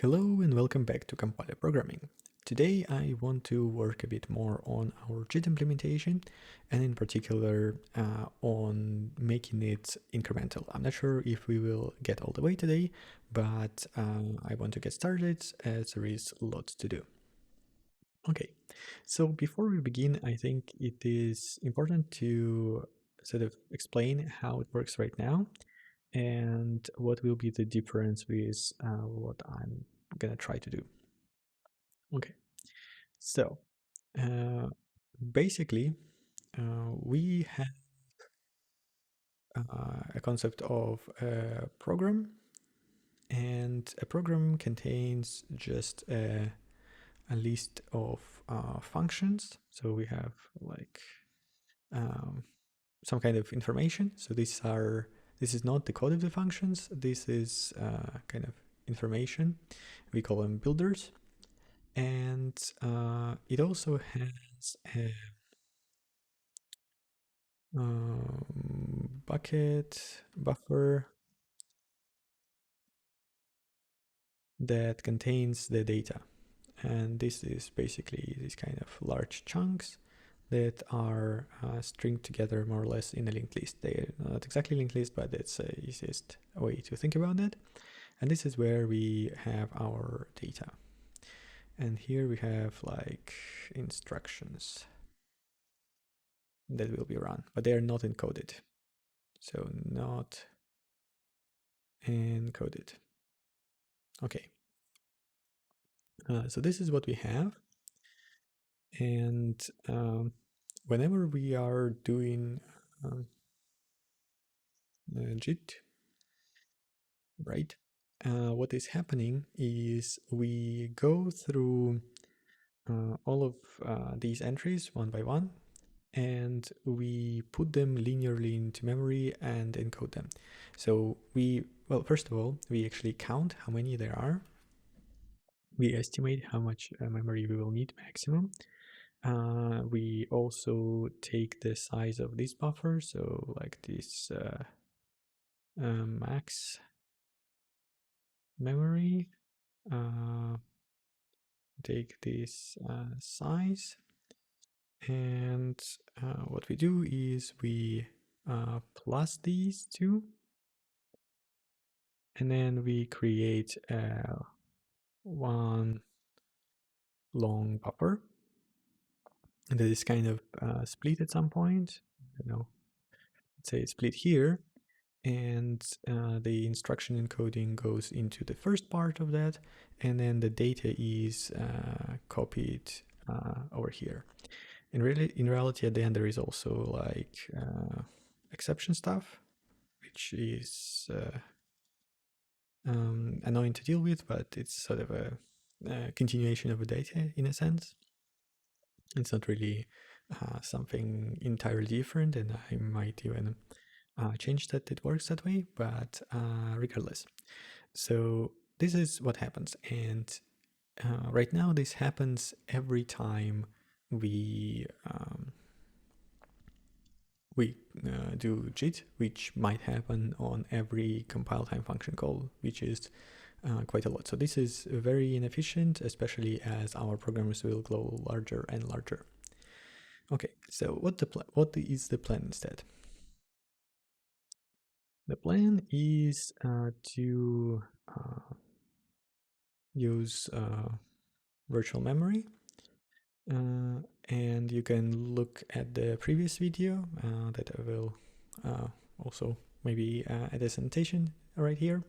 Hello and welcome back to Compiler Programming. Today I want to work a bit more on our JIT implementation and in particular on making it incremental. I'm not sure if we will get all the way today, but I want to get started as there is lots to do. Okay, so before we begin, I think it is important to sort of explain how it works right now and what will be the difference with what I'm gonna try to do. Okay, so uh, basically we have a concept of a program, and a program contains just a list of functions. So we have like um, some kind of information. So this is not the code of the functions. This is kind of information. We call them builders, and it also has a bucket buffer that contains the data. And this is basically these kind of large chunks that are stringed together more or less in a linked list. They're not exactly linked list, but it's the easiest way to think about it. And this is where we have our data. And here we have like instructions that will be run, but they are not encoded. So not encoded. Okay. So this is what we have. And whenever we are doing JIT, right, what is happening is we go through all of these entries one by one, and we put them linearly into memory and encode them. So well, first of all, we actually count how many there are. We estimate how much memory we will need maximum. We also take the size of this buffer, so like this max memory, take this size, and what we do is we plus these two, and then we create one long buffer, and that is kind of split at some point. Let's say it's split here, and the instruction encoding goes into the first part of that, and then the data is copied over here. In reality, at the end there is also like exception stuff, which is annoying to deal with, but it's sort of a continuation of the data in a sense. It's not really something entirely different, and I might even change that it works that way, but regardless. So this is what happens, and right now this happens every time we do JIT, which might happen on every compile time function call, which is quite a lot. So this is very inefficient, especially as our programs will grow larger and larger. Okay, so what is the plan instead? The plan is to use virtual memory, and you can look at the previous video that I will also maybe add as annotation right here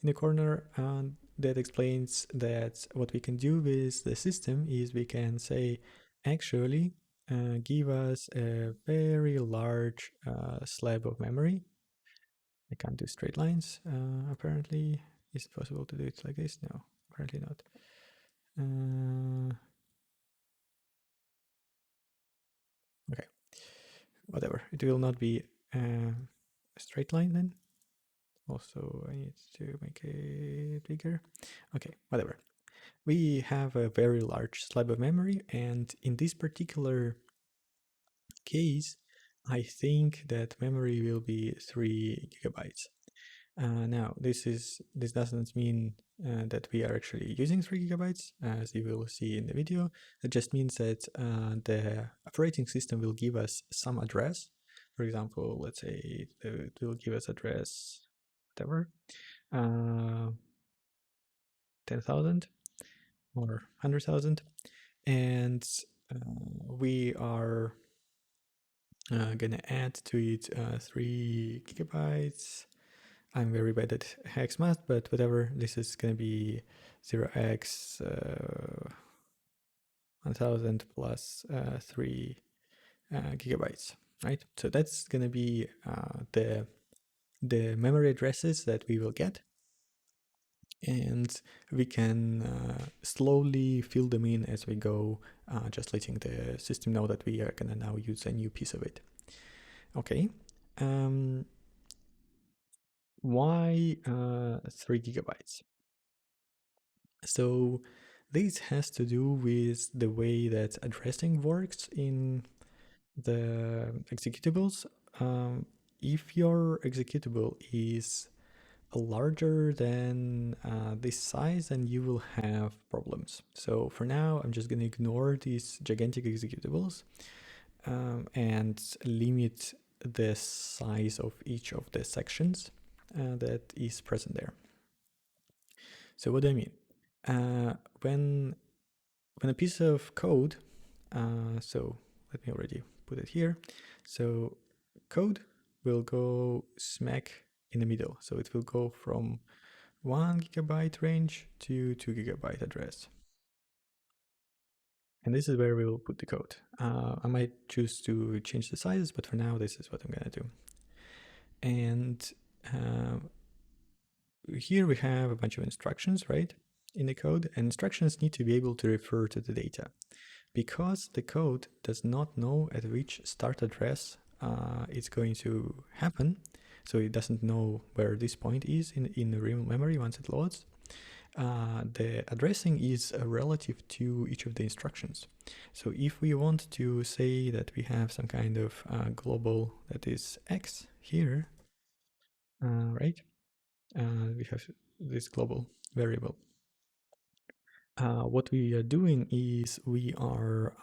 in the corner, that explains that what we can do with the system is we can say, actually give us a very large slab of memory. I can't do straight lines apparently. Is it possible to do it like this? No, apparently not. Okay, whatever. It will not be a straight line then. Also, I need to make it bigger. Okay, whatever. We have a very large slab of memory, and in this particular case, I think that memory will be 3 gigabytes. Now, this doesn't mean that we are actually using 3 GB, as you will see in the video. It just means that the operating system will give us some address. For example, let's say it will give us address, whatever, 10,000 or 100,000, and we are gonna add to it 3 GB. I'm very bad at hex math, but whatever. This is gonna be 0x 1000 plus 3 GB, right? So that's gonna be the memory addresses that we will get, and we can slowly fill them in as we go, just letting the system know that we are gonna now use a new piece of it. Okay. Why 3 GB? So this has to do with the way that addressing works in the executables. If your executable is larger than this size, then you will have problems. So for now, I'm just going to ignore these gigantic executables and limit the size of each of the sections that is present there. So what do I mean? When a piece of code, so let me already put it here. So code will go smack in the middle. So it will go from 1 GB range to 2 GB address. And this is where we'll put the code. I might choose to change the sizes, but for now, this is what I'm gonna do. And here we have a bunch of instructions, right, in the code, and instructions need to be able to refer to the data. Because the code does not know at which start address it's going to happen, so it doesn't know where this point is in the real memory once it loads, the addressing is relative to each of the instructions. So if we want to say that we have some kind of global that is x here, right? We have this global variable. What we are doing is we are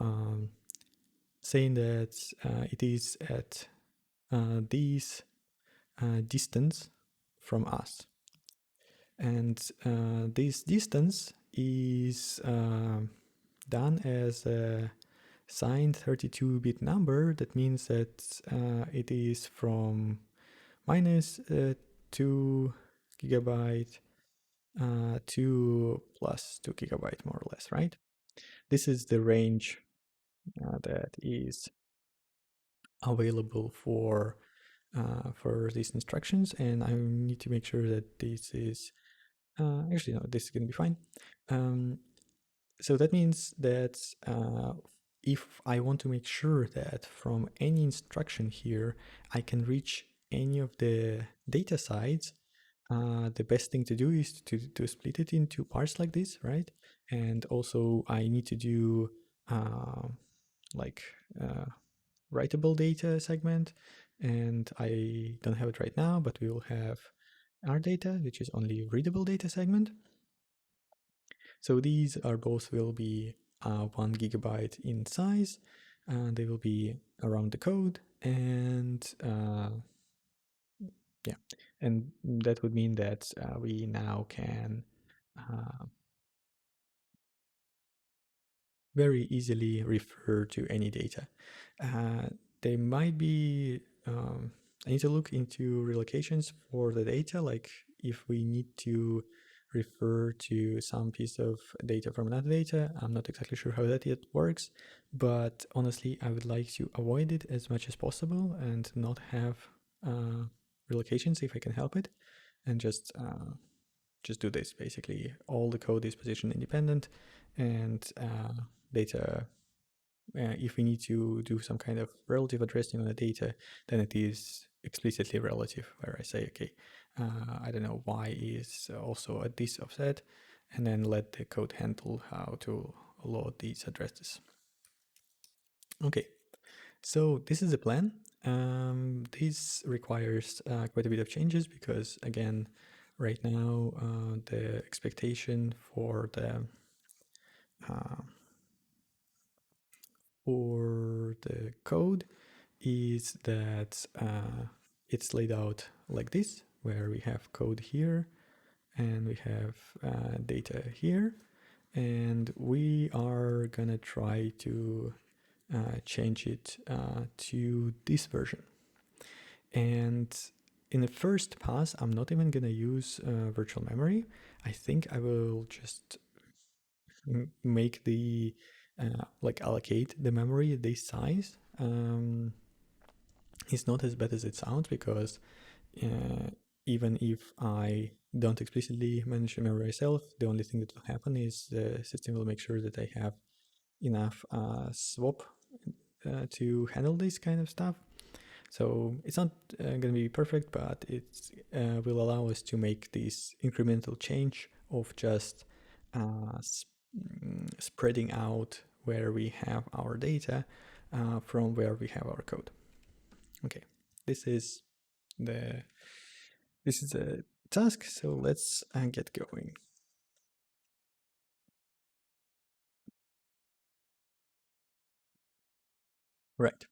saying that it is at this distance from us. And this distance is done as a signed 32-bit number. That means that it is from minus 2 GB to plus 2 GB, more or less, right? This is the range that is available for these instructions, and I need to make sure that this is actually no, this is gonna be fine. So that means that if I want to make sure that from any instruction here I can reach any of the data sides, the best thing to do is to split it into parts like this, right? And also I need to do like writable data segment, and I don't have it right now, but we will have our data, which is only readable data segment. So these are both will be 1 GB in size, and they will be around the code, and yeah, and that would mean that we now can very easily refer to any data. They might be, I need to look into relocations for the data, like if we need to refer to some piece of data from another data. I'm not exactly sure how that yet works, but honestly, I would like to avoid it as much as possible and not have relocations if I can help it, and just do this. Basically, all the code is position independent, and data, if we need to do some kind of relative addressing on the data, then it is explicitly relative, where I say, okay, I don't know, y is also at this offset, and then let the code handle how to load these addresses. Okay, so this is the plan. This requires quite a bit of changes because, again, right now the expectation uh, for the code is that it's laid out like this, where we have code here and we have data here, and we are gonna try to change it to this version. And in the first pass, I'm not even gonna use virtual memory. I think I will just make the like allocate the memory this size. It's not as bad as it sounds because uh, even if I don't explicitly manage the memory myself, the only thing that will happen is the system will make sure that I have enough swap to handle this kind of stuff. So it's not going to be perfect, but it will allow us to make this incremental change of just spreading out where we have our data from where we have our code. Okay, this is the this is a task, so let's get going. Right.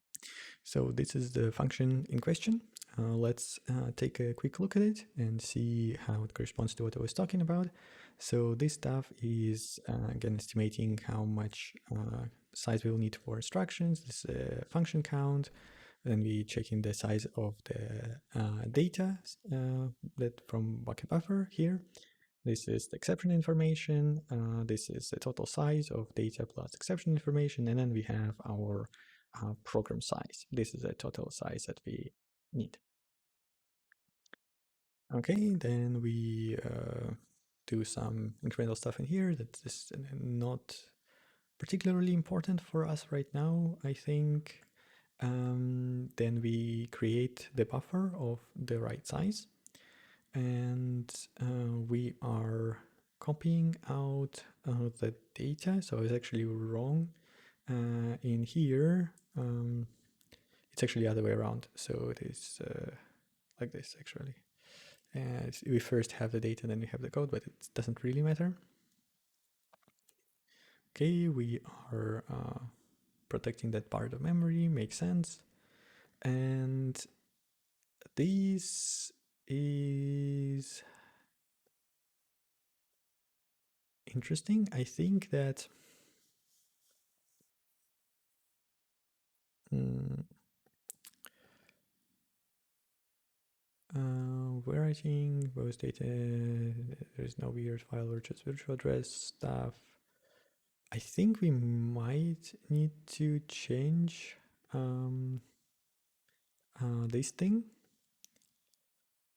So this is the function in question. Let's take a quick look at it and see how it corresponds to what I was talking about. So this stuff is again estimating how much size we will need for instructions. This is a function count. Then we check in the size of the data that from bucket buffer here. This is the exception information. This is the total size of data plus exception information. And then we have our program size. This is the total size that we need. Okay, then we do some incremental stuff in here that is not particularly important for us right now, I think. Then we create the buffer of the right size, and we are copying out the data. So it's actually wrong in here. It's actually the other way around. So it is like this actually. We first have the data, then we have the code, but it doesn't really matter. Okay, we are protecting that part of memory, makes sense. And this is interesting. I think that mm, we're writing those data. There's no weird file or just virtual address stuff. I think we might need to change this thing.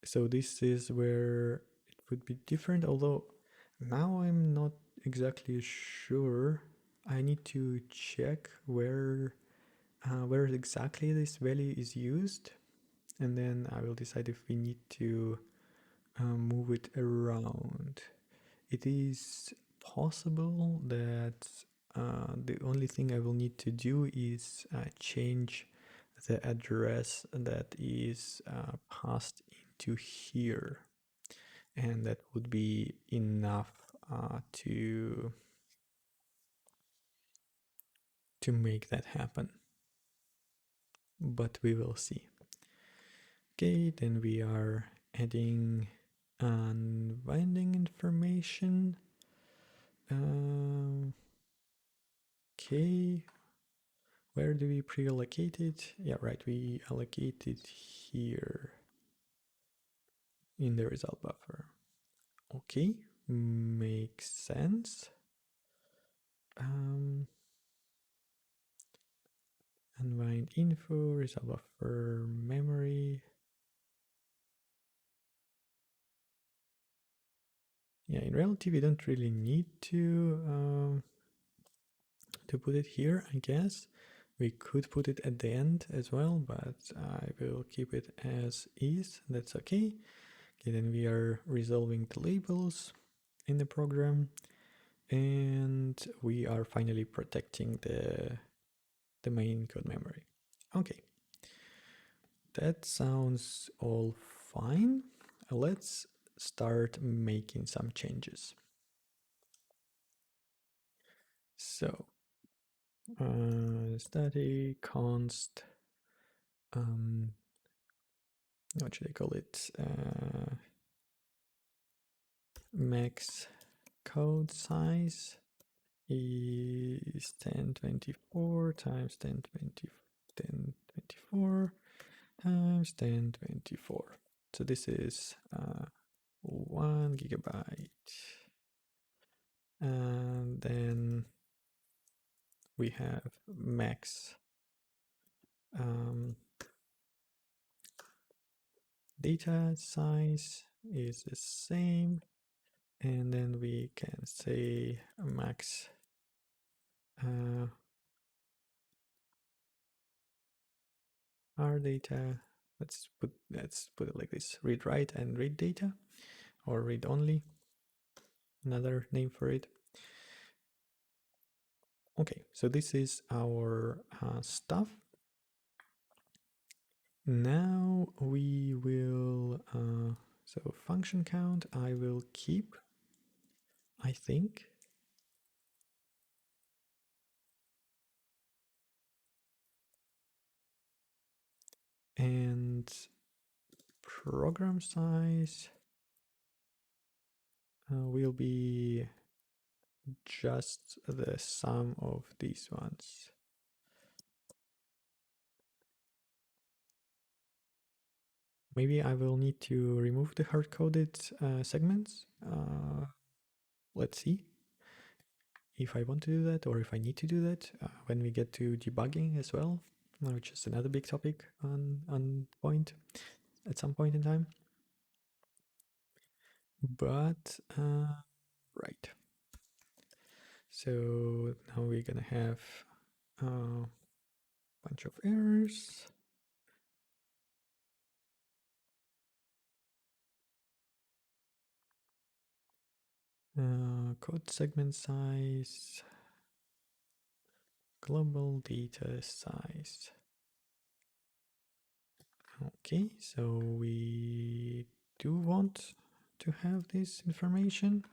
So this is where it would be different, although now I'm not exactly sure. I need to check where exactly this value is used, and then I will decide if we need to move it around. It is possible that the only thing I will need to do is change the address that is passed into here, and that would be enough to make that happen, but we will see. Okay, then we are adding unbinding information. Okay, where do we pre-allocate it? Yeah, right, we allocate it here in the result buffer. Okay, makes sense. Unbind info, result buffer, memory. Yeah, in reality, we don't really need to put it here, I guess. We could put it at the end as well, but I will keep it as is. That's okay. Okay, then we are resolving the labels in the program, and we are finally protecting the main code memory. Okay. that sounds all fine. Let's start making some changes. So, static const, what should I call it? Max code size is 1024 times 1024 times 1024. So this is 1 gigabyte. And then we have max data size is the same. And then we can say max our data. Let's put it like this: read write and read data, or read only. Another name for it. Okay, so this is our stuff. Now we will so function count I will keep, I think. And program size will be just the sum of these ones. Maybe I will need to remove the hard-coded segments. Let's see if I want to do that or if I need to do that when we get to debugging as well, which is another big topic on point at some point in time. But right. So now we're gonna have a bunch of errors. Code segment size, global data size. Okay, so we do want to have this information,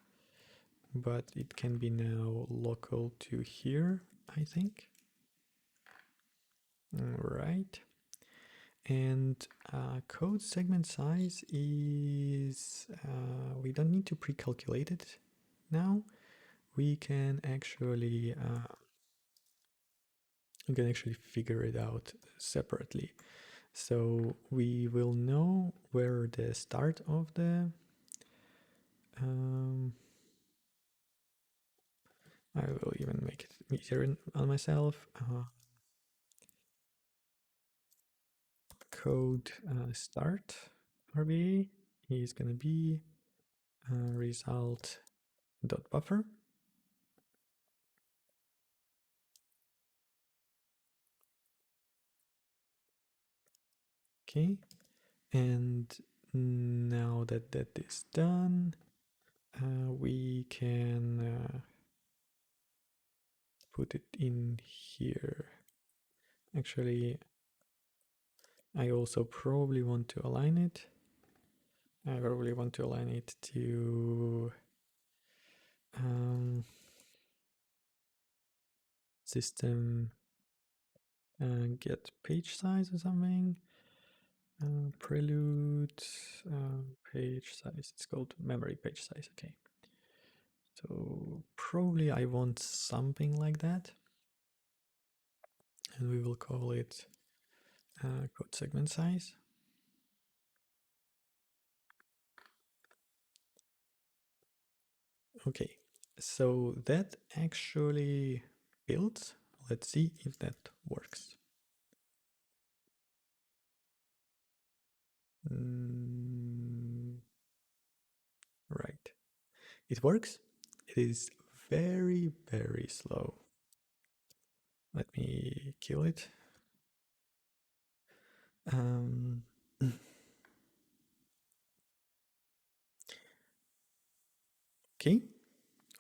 but it can be now local to here, I think. Right. And code segment size is, we don't need to pre-calculate it now. We can actually figure it out separately. So we will know where the start of the I will even make it easier on myself. Code start RBA is gonna be result dot buffer. Okay, and now that that is done, we can put it in here. Actually, I also probably want to align it. I probably want to align it to system get page size or something. Prelude page size. It's called memory page size. Okay. So probably I want something like that. And we will call it code segment size. Okay, so that actually builds. Let's see if that works. Right, it works. It is very, very slow. Let me kill it. Okay,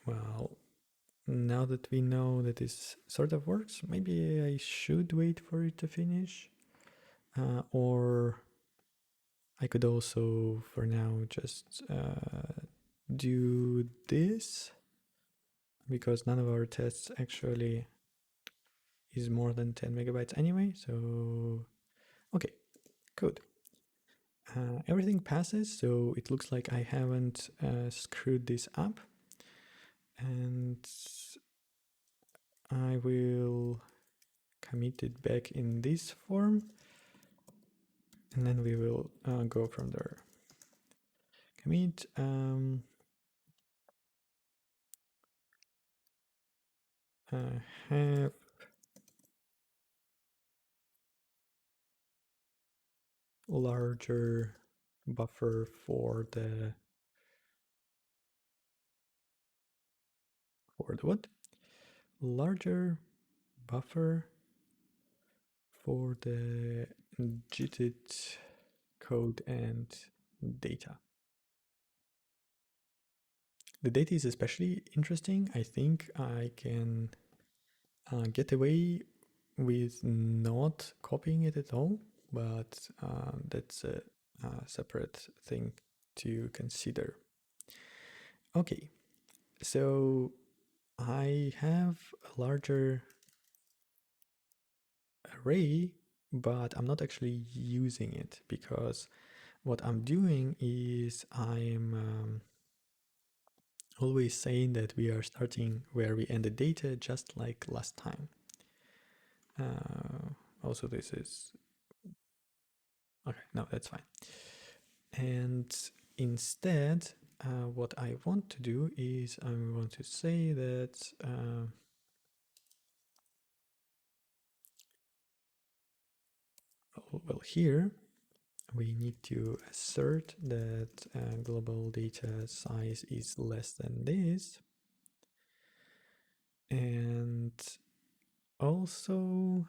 well, now that we know that this sort of works, maybe I should wait for it to finish. Or I could also, for now, just do this, because none of our tests actually is more than 10 megabytes anyway. So, okay, good. Everything passes, so it looks like I haven't screwed this up. And I will commit it back in this form, and then we will go from there. Commit have larger buffer for the what? Larger buffer for the JIT code and data. The data is especially interesting. I think I can get away with not copying it at all, but that's a separate thing to consider. Okay, so I have a larger array, but I'm not actually using it, because what I'm doing is I'm always saying that we are starting where we ended data, just like last time. Also, this is okay. No, that's fine. And instead, what I want to do is I want to say that well, here we need to assert that global data size is less than this. And also,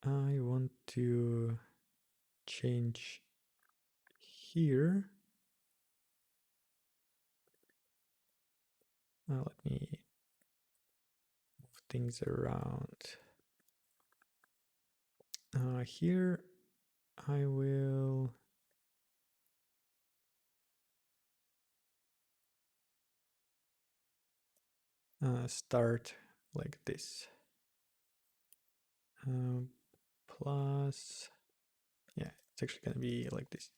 I want to change here. Let me move things around. Here I will start like this. Plus, yeah, it's actually going to be like this.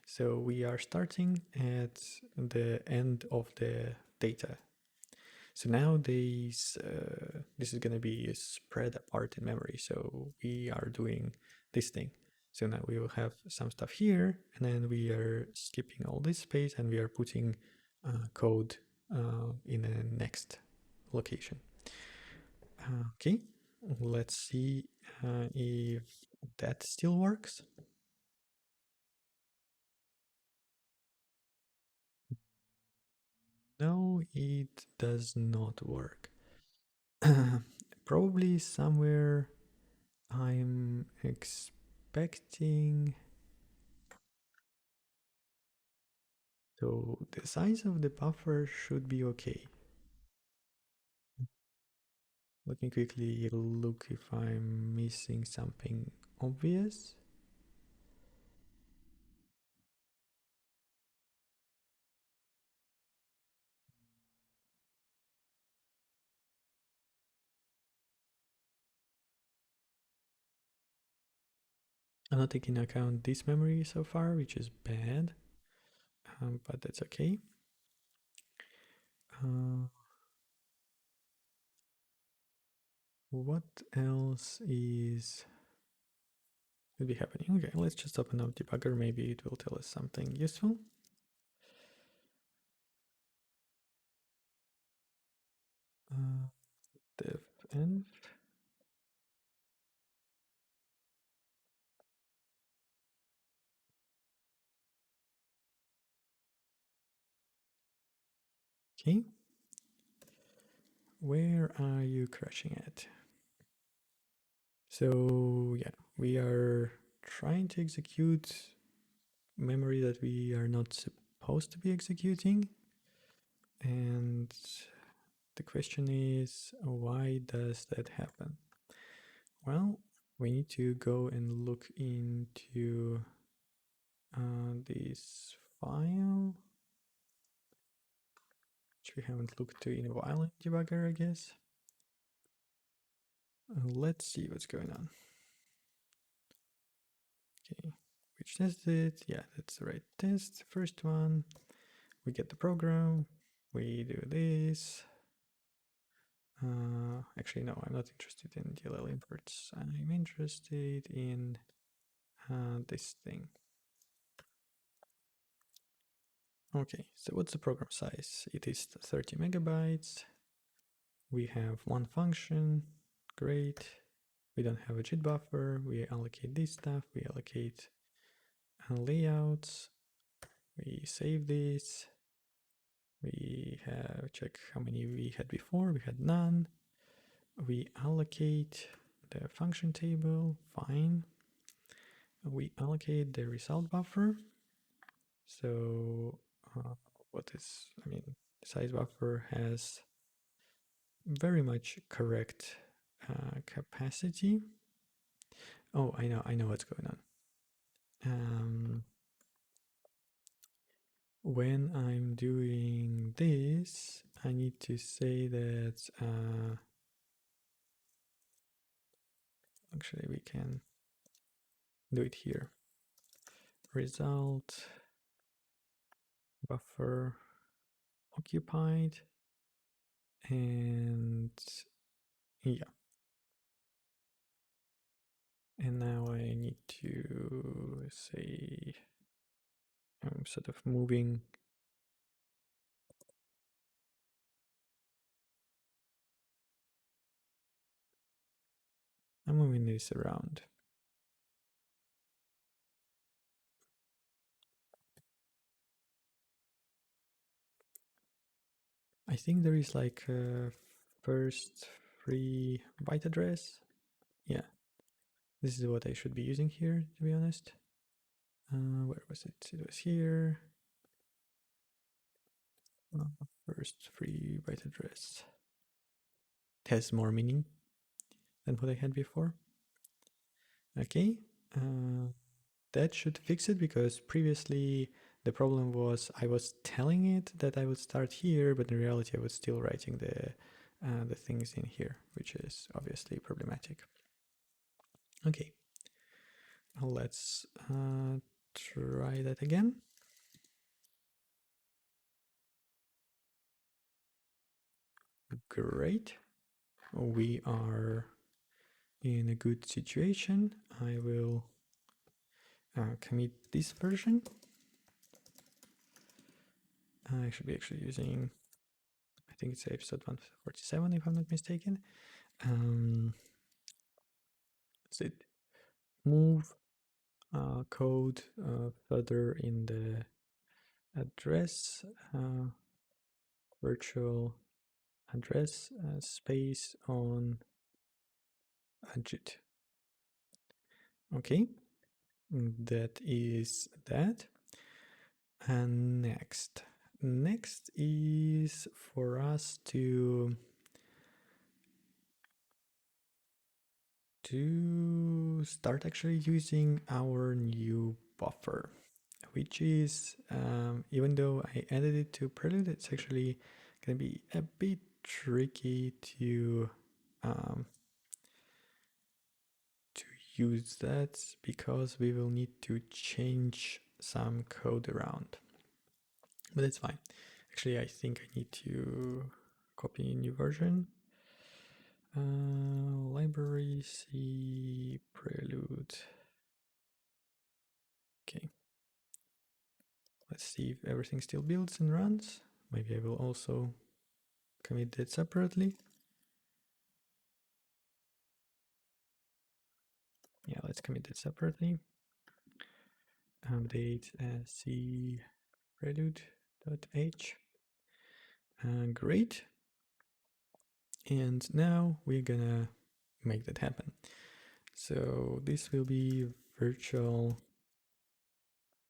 So we are starting at the end of the data. So now this is going to be spread apart in memory. So we are doing this thing. So now we will have some stuff here, and then we are skipping all this space, and we are putting code in the next location. Okay, let's see if that still works. No, it does not work. Probably somewhere I'm expecting. So the size of the buffer should be okay. Let me quickly look if I'm missing something obvious. I'm not taking into account this memory so far, which is bad, but that's okay. What else is could be happening? Okay, let's just open up debugger. Maybe it will tell us something useful. Dev okay. Where are you crashing at? So yeah, we are trying to execute memory that we are not supposed to be executing. And the question is, why does that happen? Well, we need to go and look into this file, which we haven't looked to in a while in debugger, I guess. Let's see what's going on. Okay, which tested? Yeah, that's the right test. First one, we get the program, we do this. Actually, no, I'm not interested in DLL imports. I'm interested in this thing. Okay, so what's the program size? It is 30 megabytes. We have one function. Great. We don't have a JIT buffer. We allocate this stuff. We allocate layouts. We save this. We have check how many we had before. We had none. We allocate the function table. Fine. We allocate the result buffer. So what is, I mean, size buffer has very much correct capacity. Oh, I know what's going on. When I'm doing this, I need to say that actually we can do it here. Result buffer occupied, and yeah. And now I need to say I'm sort of moving this around. I think there is like a first free byte address. Yeah, this is what I should be using here, to be honest. Where was it? It was here. First free byte address. It has more meaning than what I had before. Okay, that should fix it, because previously the problem was I was telling it that I would start here, but in reality I was still writing the things in here, which is obviously problematic. Okay, let's try that again. Great, we are in a good situation. I will commit this version. I should be actually using, I think it's episode 147 if I'm not mistaken. That's it. Move code further in the address, virtual address space on JIT. Okay, that is that. And next is for us to start actually using our new buffer, which is, even though I added it to Prelude, it's actually going to be a bit tricky to use that, because we will need to change some code around. But it's fine. Actually, I think I need to copy a new version. Library C Prelude. Okay. Let's see if everything still builds and runs. Maybe I will also commit that separately. Yeah, let's commit that separately. Update C prelude.h. Great. And now we're gonna make that happen. So this will be virtual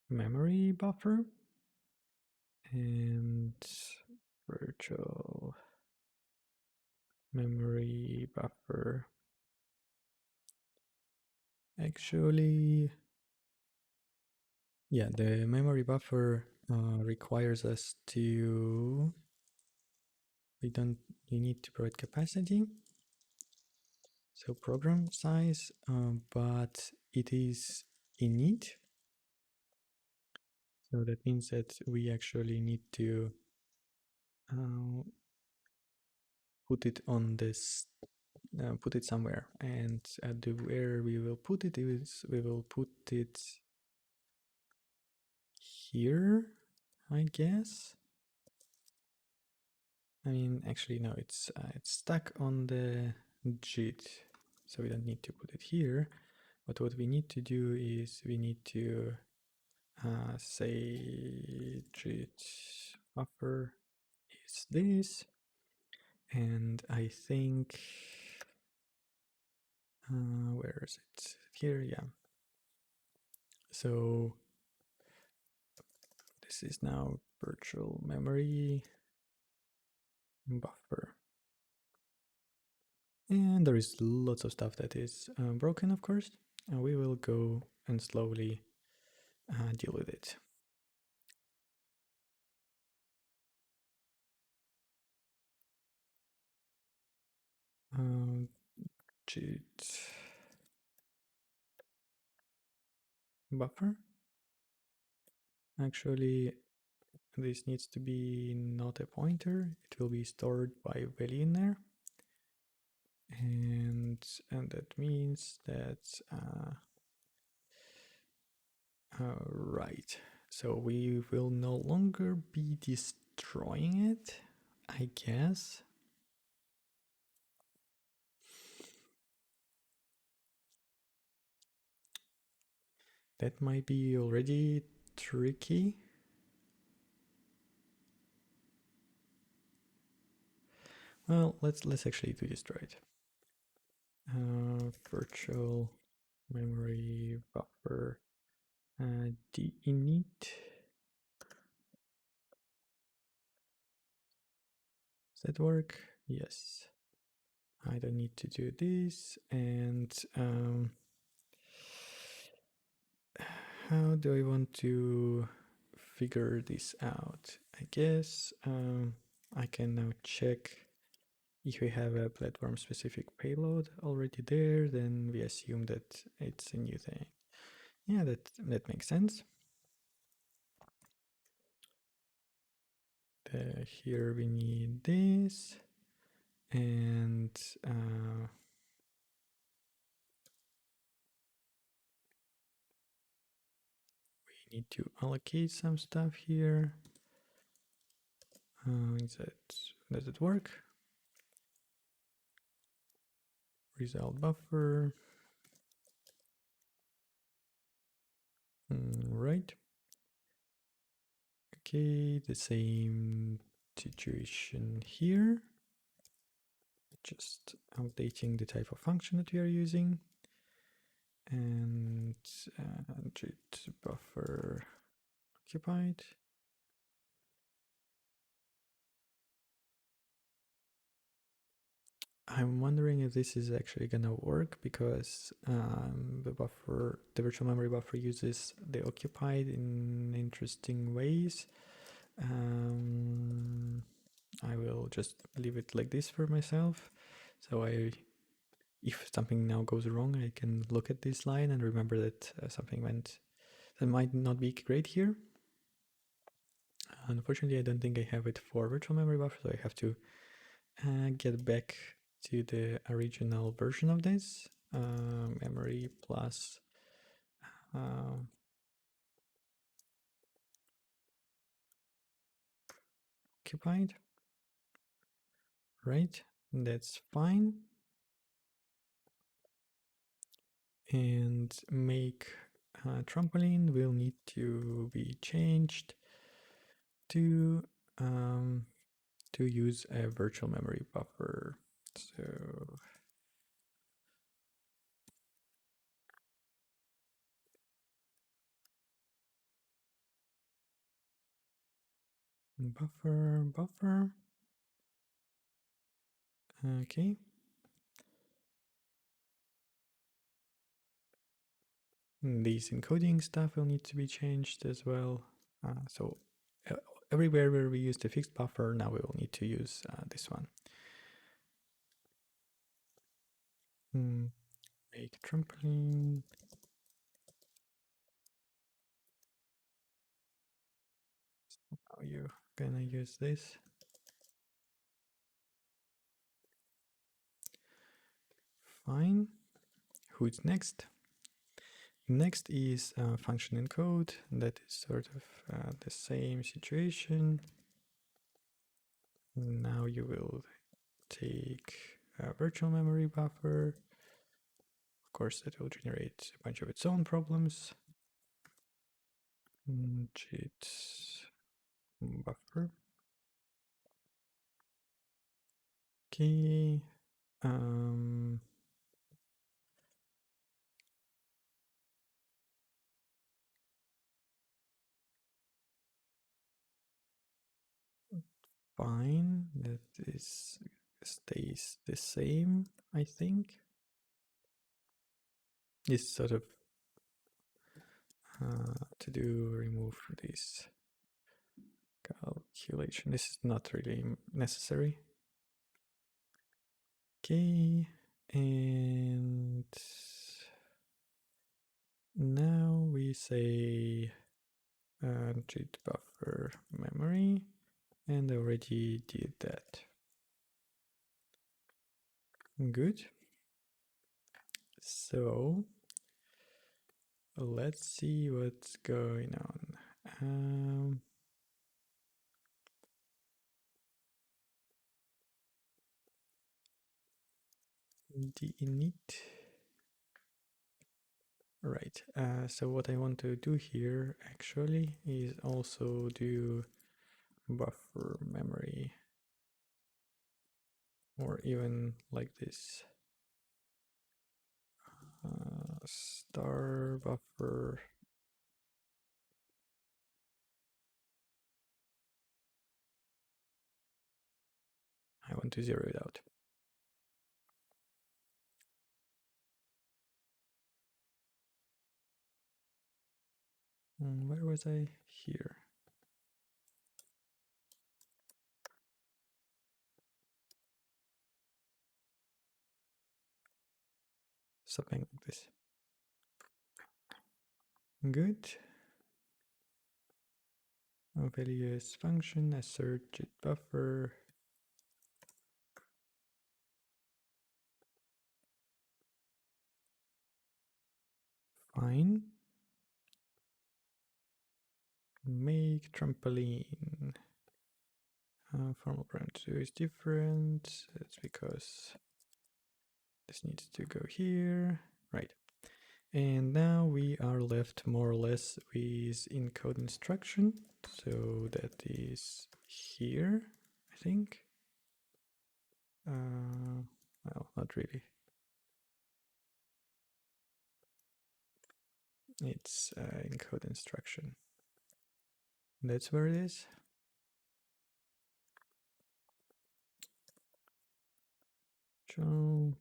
memory buffer and virtual memory buffer Actually, yeah, the memory buffer requires us to, we need to provide capacity, so program size, but it is init. So that means that we actually need to uh, put it on this, put it somewhere, and the where we will put it is we will put it here, I guess. I mean, actually, no, it's stuck on the JIT, so we don't need to put it here. But what we need to do is we need to say JIT buffer is this, and I think where is it? Here, yeah. So this is now virtual memory buffer. And there is lots of stuff that is broken, of course, and we will go and slowly deal with it. JIT buffer. Actually, this needs to be not a pointer. It will be stored by value in there. And that means that right. So we will no longer be destroying it, I guess. That might be already tricky. Well, let's actually do this right. Virtual memory buffer init. Does that work? Yes. I don't need to do this. And how do I want to figure this out? I guess I can now check if we have a platform specific payload already there, then we assume that it's a new thing. Yeah, that makes sense. Here we need this, and we need to allocate some stuff here. Does it work? Result buffer. Right. Okay, the same situation here. Just updating the type of function that we are using. And JIT buffer occupied. I'm wondering if this is actually gonna work because the virtual memory buffer uses the occupied in interesting ways. I will just leave it like this for myself. So if something now goes wrong, I can look at this line and remember that something that might not be great here. Unfortunately, I don't think I have it for virtual memory buffer, so I have to get back to the original version of this. Memory plus occupied. Right, that's fine. And make trampoline will need to be changed to use a virtual memory buffer. So buffer. Okay. These encoding stuff will need to be changed as well. So everywhere where we use the fixed buffer, now we will need to use this one. Make trampoline. Now you're gonna use this. Fine. Who's next? Next is function encode. That is sort of the same situation. Now you will take a virtual memory buffer. Of course, that will generate a bunch of its own problems. JIT buffer. Okay. Fine. That is stays the same, I think. This sort of to do remove this calculation. This is not really necessary. Okay, and now we say JIT buffer memory, and I already did that. Good. So let's see what's going on. The init. Right. So what I want to do here actually is also do buffer memory, or even like this star buffer. I want to zero it out. Where was I? Here. Something like this. Good. Values function assert JIT buffer. Fine. Make trampoline. Formal parameter is different. It's because this needs to go here. Right. And now we are left more or less with encode instruction. So that is here, I think. Well, not really. It's encode instruction. That's where it is. So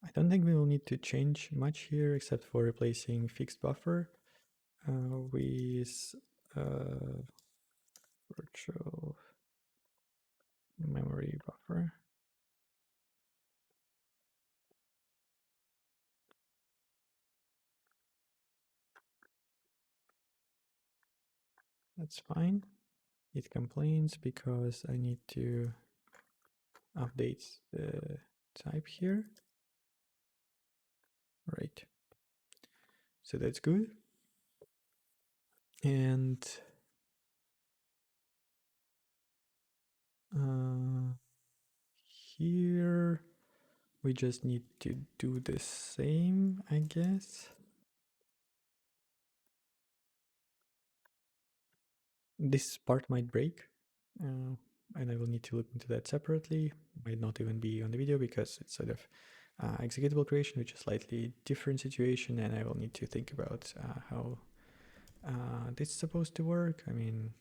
I don't think we will need to change much here except for replacing fixed buffer with virtual memory buffer. That's fine. It complains because I need to update the type here. Right. So that's good. And here we just need to do the same, I guess. This part might break, and I will need to look into that separately. Might not even be on the video because it's sort of executable creation, which is a slightly different situation, and I will need to think about how this is supposed to work. I mean,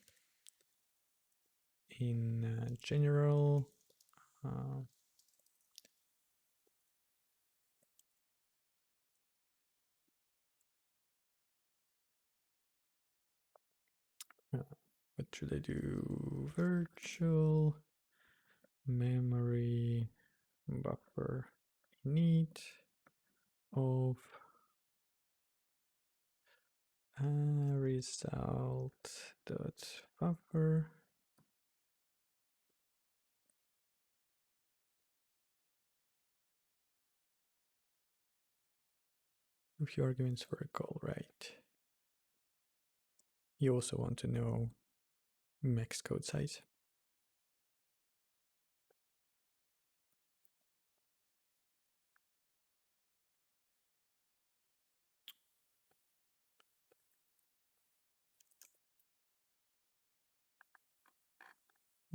in general, What should I do? Virtual memory buffer init of result dot buffer. A few arguments for a call, right? You also want to know max code size.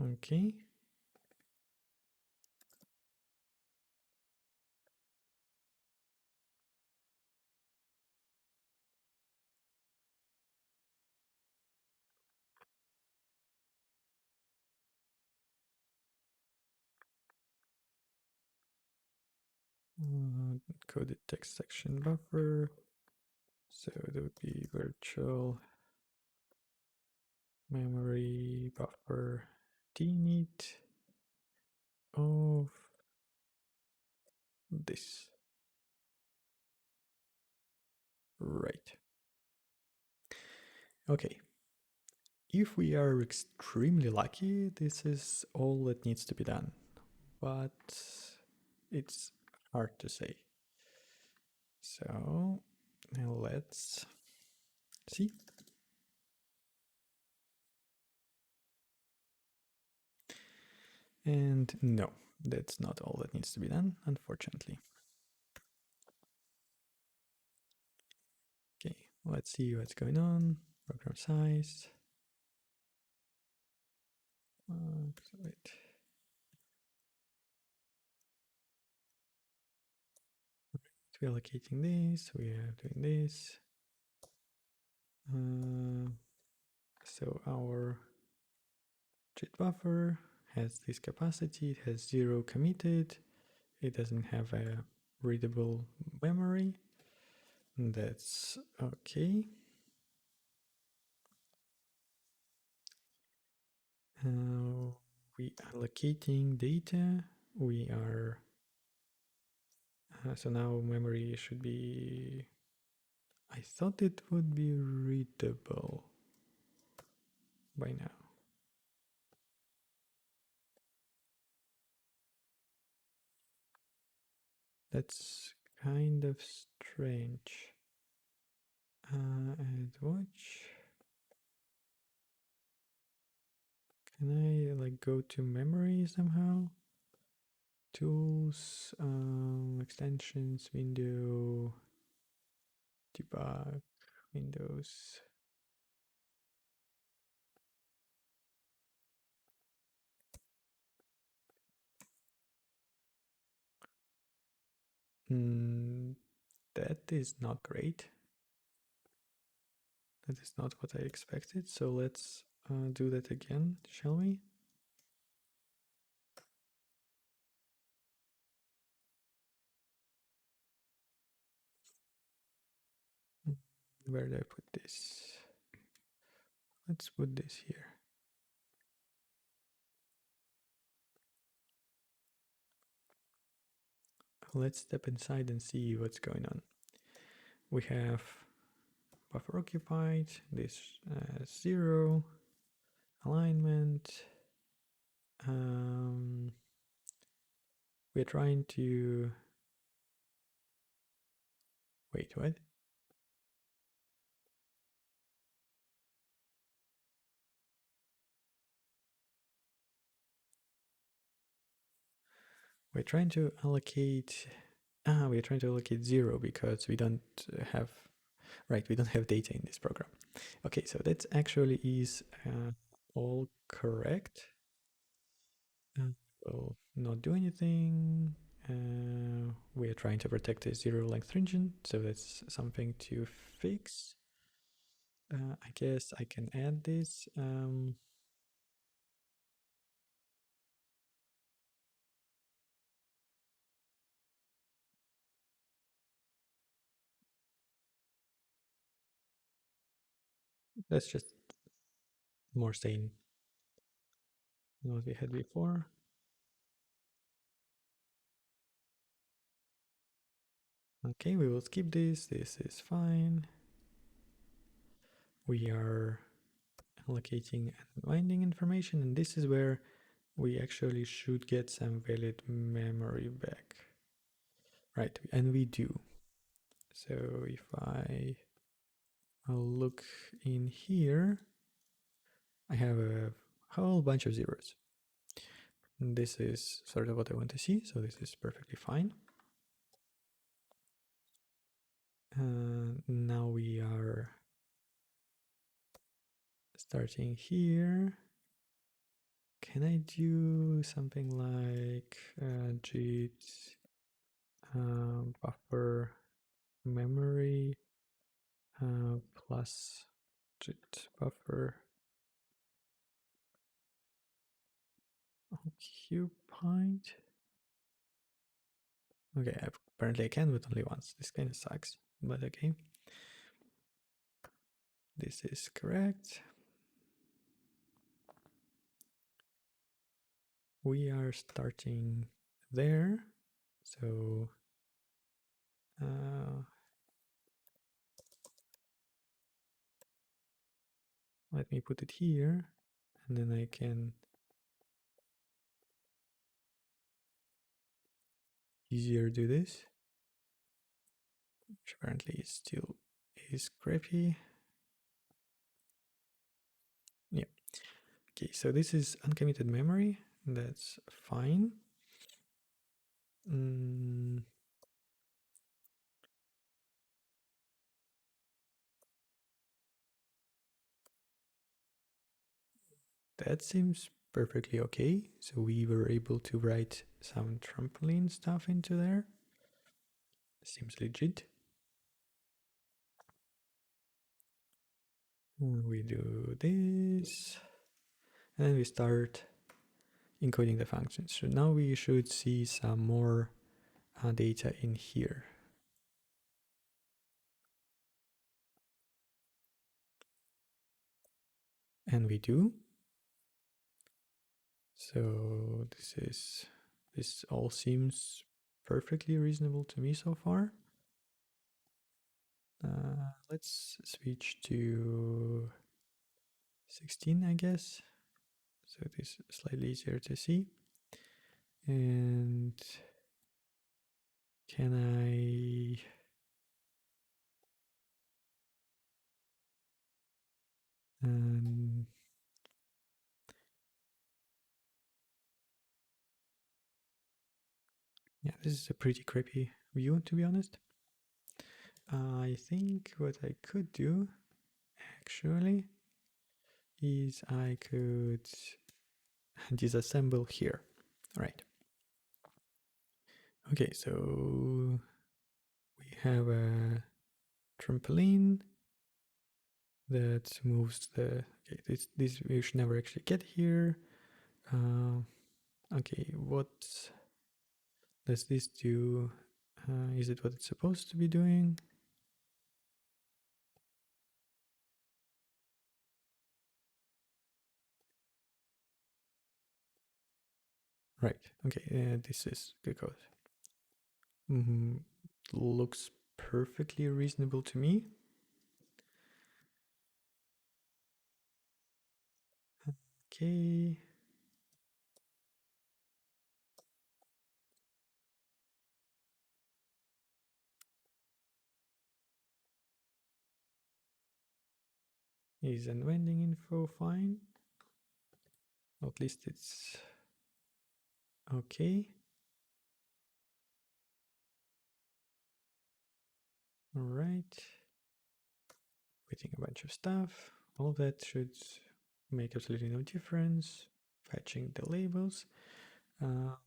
Okay. Coded text section buffer. So that would be virtual memory buffer init of this. Right. Okay. If we are extremely lucky, this is all that needs to be done. But it's hard to say. So now let's see. And no, that's not all that needs to be done, unfortunately. Okay, let's see what's going on. Program size. Wait. We're allocating this, we are doing this. So our JIT buffer has this capacity, it has 0 committed, it doesn't have a readable memory. That's okay. We allocating data. We are so now memory should be. I thought it would be readable by now. That's kind of strange. And watch. Can I like go to memory somehow? Tools, extensions, window, debug, Windows. That is not great. That is not what I expected. So let's do that again, shall we? Where did I put this? Let's put this here. Let's step inside and see what's going on. We have buffer occupied, this 0, alignment. We're trying to wait, what? We're trying to allocate. We're trying to allocate 0 because we don't have. Right, we don't have data in this program. Okay, so that actually is all correct. We'll not do anything. We are trying to protect a 0 length region, so that's something to fix. I guess I can add this. Let's just more sane than what we had before. Okay, we will skip this. This is fine. We are allocating and binding information, and this is where we actually should get some valid memory back. Right, and we do. So if I'll look in here, I have a whole bunch of zeros. And this is sort of what I want to see, so this is perfectly fine. Now we are starting here. Can I do something like JIT buffer memory plus JIT buffer occupied? Okay, apparently I can, but only once. This kind of sucks, but okay. This is correct. We are starting there, so let me put it here, and then I can easier do this, which apparently still is crappy. Yeah. Okay, so this is uncommitted memory. That's fine. That seems perfectly okay. So we were able to write some trampoline stuff into there. Seems legit. We do this, and then we start encoding the functions. So now we should see some more data in here. And we do. So this all seems perfectly reasonable to me so far. Let's switch to 16, I guess. So it is slightly easier to see. And can I yeah, this is a pretty creepy view, to be honest. I think what I could do actually is I could disassemble here. Right. Okay, so we have a trampoline that moves the. Okay, this we should never actually get here. Okay, what does this do? Is it what it's supposed to be doing? Right. Okay. This is good code. Looks perfectly reasonable to me. Okay. Is unwinding info fine? At least it's okay. All right. Waiting a bunch of stuff. All that should make absolutely no difference. Fetching the labels. I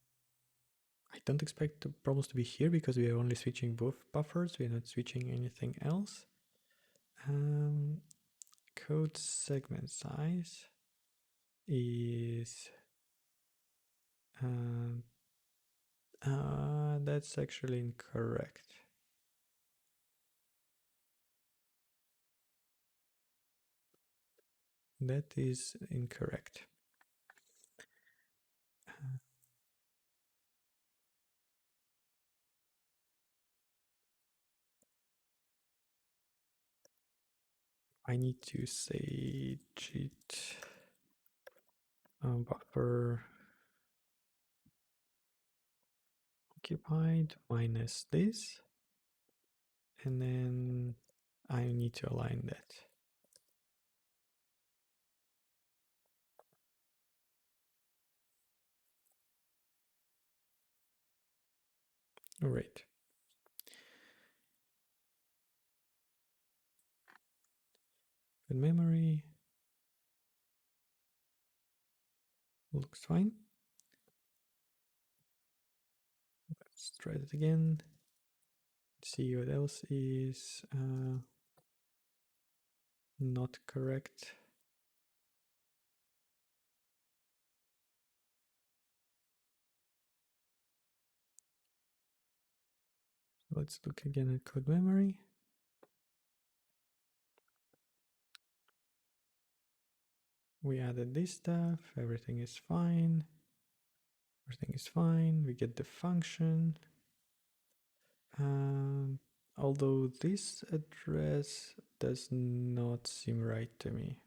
don't expect the problems to be here because we are only switching both buffers. We are not switching anything else. Code segment size is that's actually incorrect. That is incorrect. I need to say JIT buffer occupied minus this, and then I need to align that. All right. Good memory. Looks fine. Let's try that again. See what else is not correct. Let's look again at code memory. We added this stuff, everything is fine. Everything is fine, we get the function. Although this address does not seem right to me.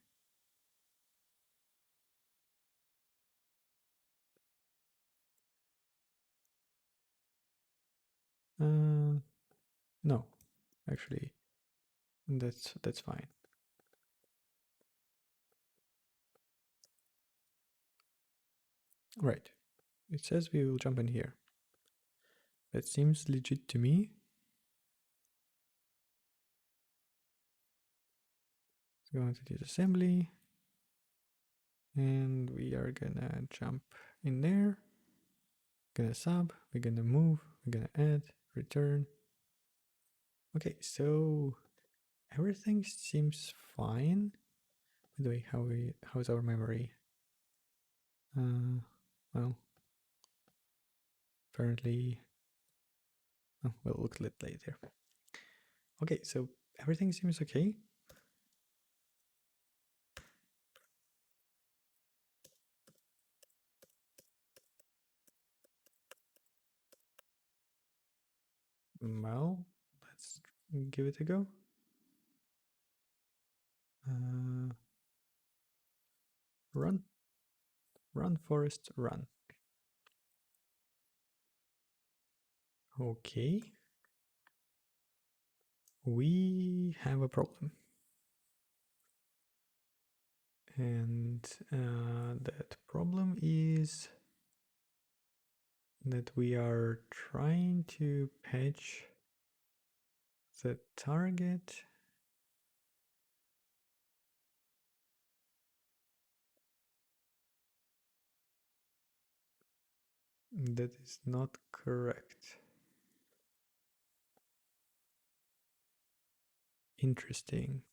No, actually, that's fine. Right. It says we will jump in here. That seems legit to me. Go into this assembly. And we are gonna jump in there. Gonna sub, we're gonna move, we're gonna add, return. Okay, so everything seems fine. By the way, how's our memory? Well, apparently, we'll look at it later. Okay, so everything seems okay. Well, let's give it a go. Run, run, forest, run. Okay. We have a problem. And that problem is that we are trying to patch the target that is not correct. Interesting.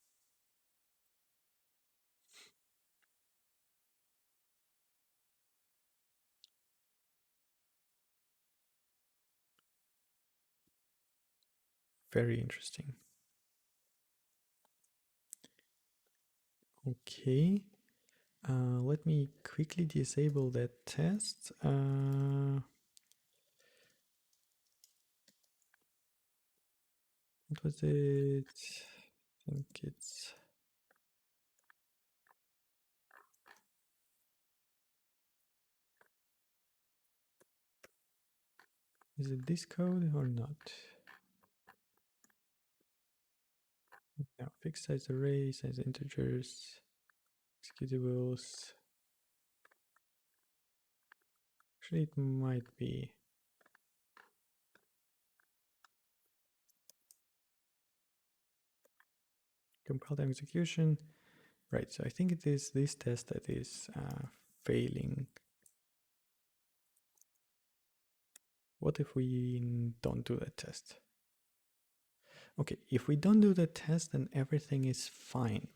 Very interesting. Okay. Let me quickly disable that test. What was it? I think it's... Is it this code or not? No, fixed size array, size integers, executables. Actually, it might be. Compile time execution. Right, so I think it is this test that is failing. What if we don't do that test? Okay, if we don't do the test, then everything is fine.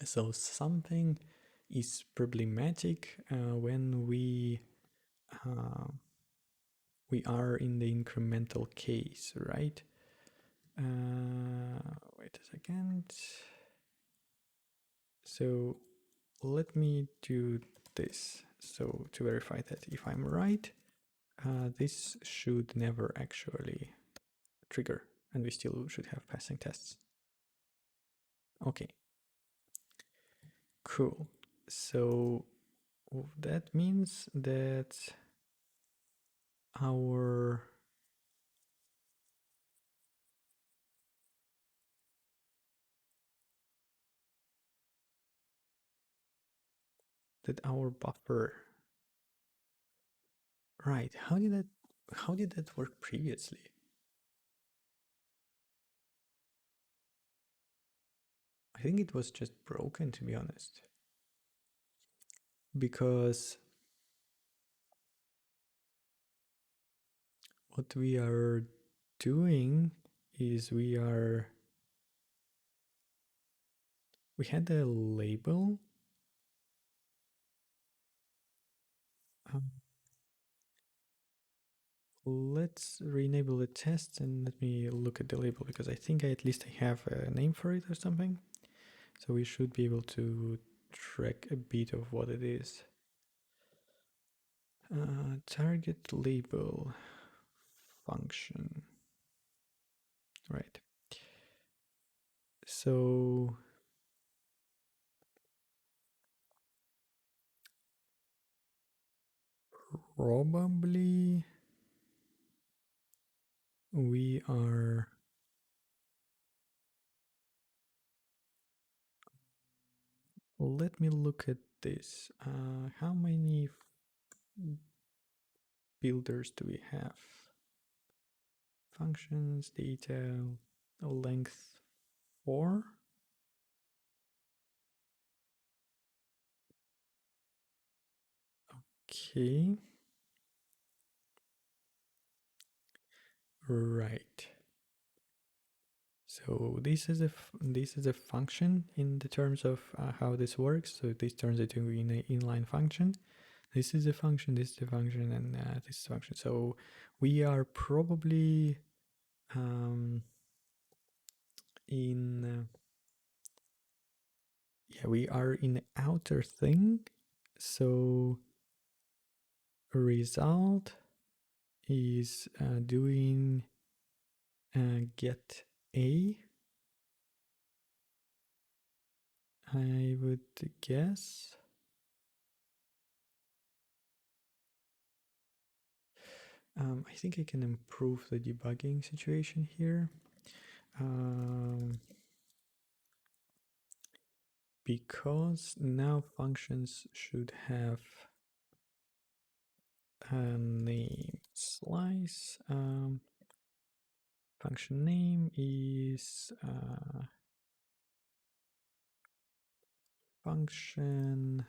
So something is problematic when we are in the incremental case, right? Wait a second. So let me do this. So to verify that if I'm right, this should never actually trigger, and we still should have passing tests. Okay, cool. So that means that our buffer, right? How did that work previously? I think it was just broken, to be honest, because what we are doing is we had a label. Um, let's re-enable the test and let me look at the label, because I think at least I have a name for it or something. So we should be able to track a bit of what it is. Target label function. Right. So probably we are, let me look at this. How many builders do we have? Functions, detail, length 4. Okay. Right. So this is a function in the terms of how this works. So this turns it into an inline function. This is a function, this is a function, and this is a function. So we are probably in yeah, we are in the outer thing. So result is doing get a, I would guess. I think I can improve the debugging situation here. Because now functions should have a name slice. Function name is function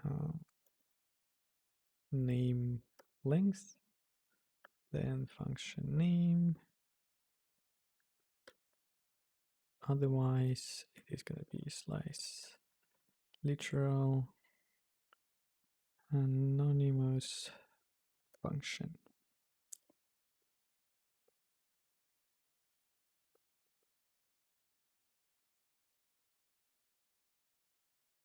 uh, name length, then function name. Otherwise, it is going to be slice literal anonymous function.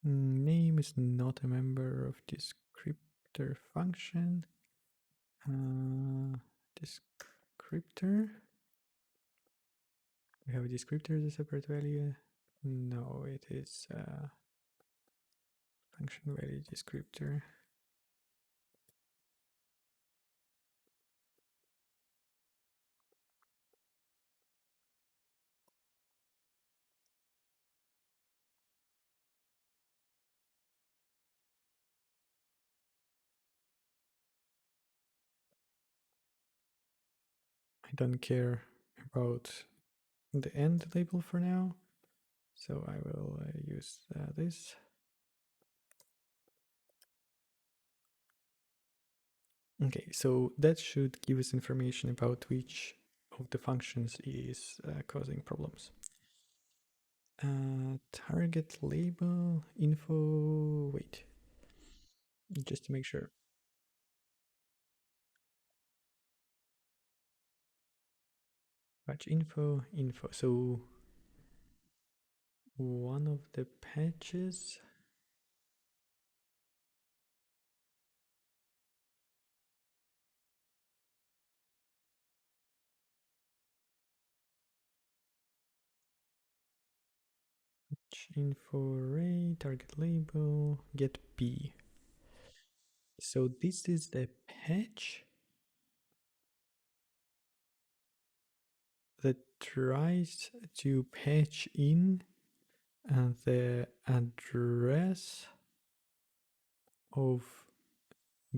Name is not a member of descriptor function. Descriptor. We have a descriptor as a separate value. No, it is function value descriptor. I don't care about the end label for now, so I will use this. Okay, so that should give us information about which of the functions is causing problems. Target label info, wait, just to make sure. Batch info. So one of the patches. Info array, target label, get p. So this is the patch that tries to patch in the address of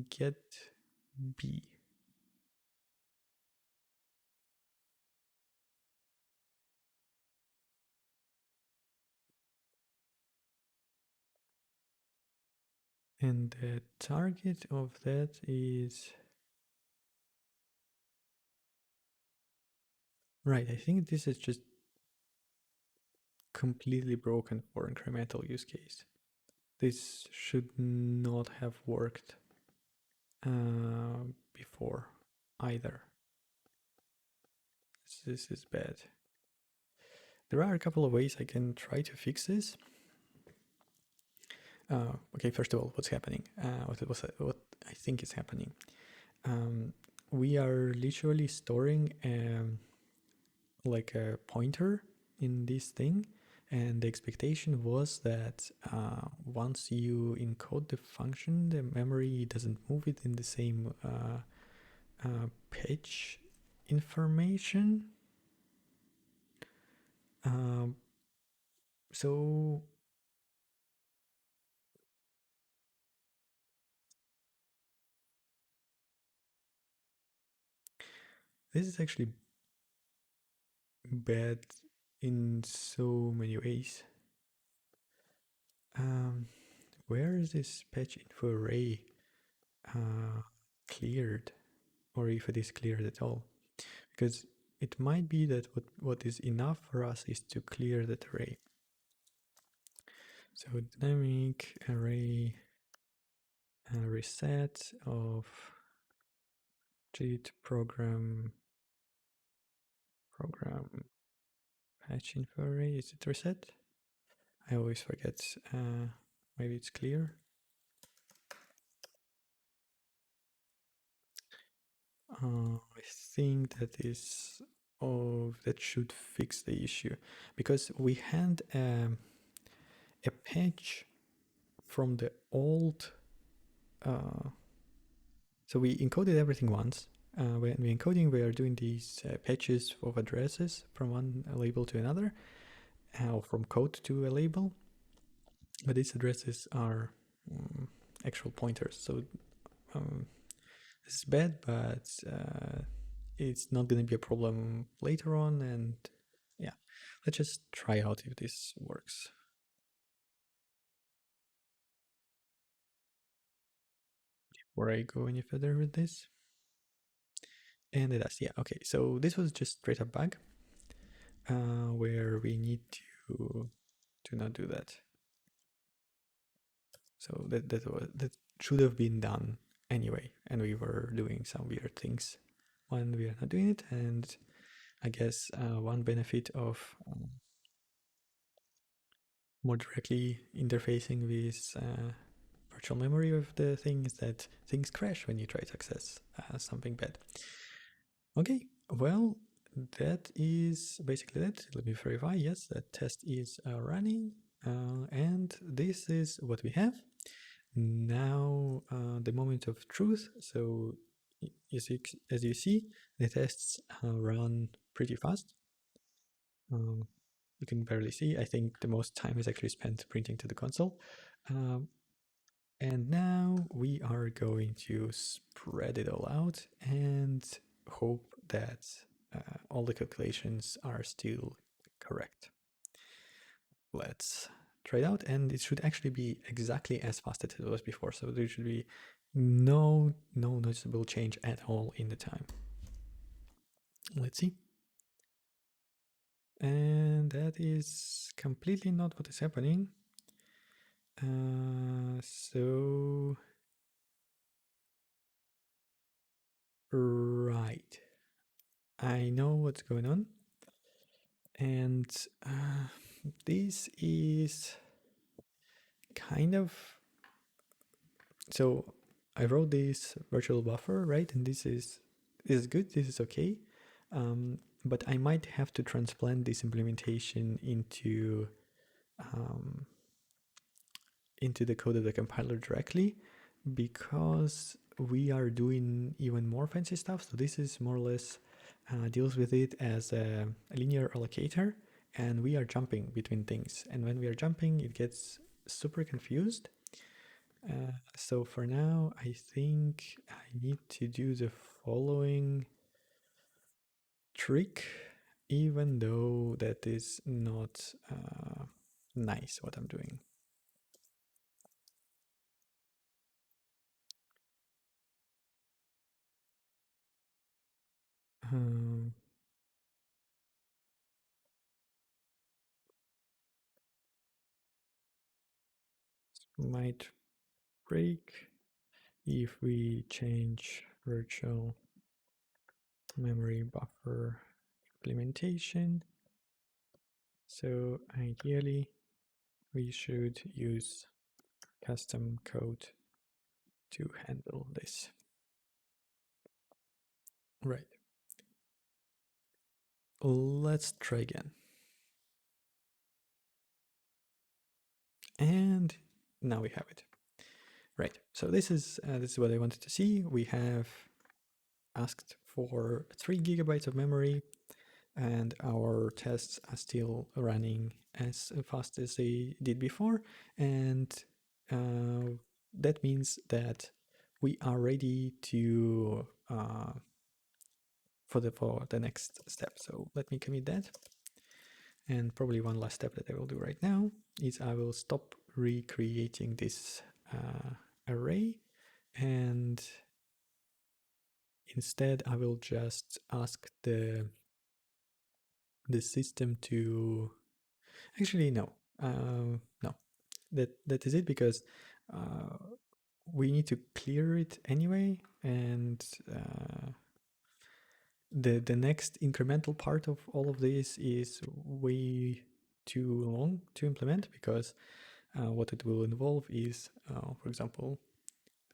get b. And the target of that is right. I think this is just completely broken for incremental use case. This should not have worked before either. This is bad. There are a couple of ways I can try to fix this. Okay, first of all, what's happening? What I think is happening. We are literally storing like a pointer in this thing, and the expectation was that once you encode the function, the memory doesn't move it in the same page information. So this is actually bad in so many ways. Where is this patch info array cleared, or if it is cleared at all? Because it might be that what is enough for us is to clear that array. So dynamic array reset of JIT program patch info array. Is it reset? I always forget. Maybe it's clear. I think that should fix the issue, because we had a patch from the old. So we encoded everything once. When we're encoding, we are doing these patches of addresses from one label to another, or from code to a label. But these addresses are actual pointers, so this is bad, but it's not going to be a problem later on. And yeah, let's just try out if this works. Before I go any further with this. And it does, yeah, okay. So this was just straight up bug where we need to not do that. So that should have been done anyway, and we were doing some weird things when we are not doing it. And I guess one benefit of more directly interfacing with virtual memory of the thing is that things crash when you try to access something bad. Okay, well, that is basically it. Let me verify. Yes, that test is running, and this is what we have. Now, the moment of truth. So, as you see, the tests run pretty fast. You can barely see. I think the most time is actually spent printing to the console. And now we are going to spread it all out and hope that all the calculations are still correct. Let's try it out, and it should actually be exactly as fast as it was before. So there should be no noticeable change at all in the time. Let's see. And that is completely not what is happening. So right, I know what's going on, and This is kind of, so I wrote this virtual buffer, right? And this is good. This is okay. But I might have to transplant this implementation um, into the code of the compiler directly, because we are doing even more fancy stuff. So this is more or less deals with it as a linear allocator, and we are jumping between things. And when we are jumping, it gets super confused. So for now, I think I need to do the following trick, even though that is not nice what I'm doing. Um, might break if we change virtual memory buffer implementation. So ideally, we should use custom code to handle this. Right. Let's try again. And now we have it. Right. So this is what I wanted to see. We have asked for 3 gigabytes of memory, and our tests are still running as fast as they did before. And that means that we are ready to for the next step. So let me commit that. And probably one last step that I will do right now is I will stop recreating this array, and instead I will just ask the system to, actually no, no, that is it, because uh, we need to clear it anyway, and the next incremental part of all of this is way too long to implement, because what it will involve is, for example,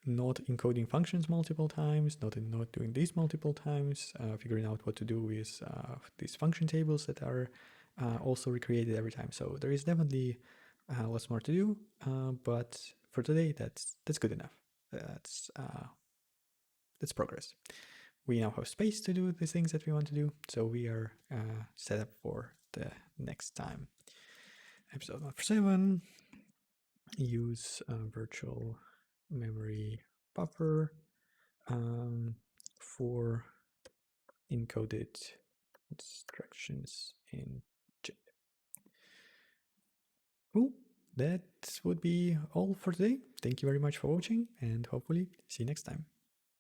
not encoding functions multiple times, not doing this multiple times, figuring out what to do with these function tables that are also recreated every time. So there is definitely lots more to do, but for today, that's good enough. That's progress. We now have space to do the things that we want to do, so we are set up for the next time. Episode 147, use virtual memory buffer for encoded instructions in JIT. Cool. That would be all for today. Thank you very much for watching, and hopefully see you next time.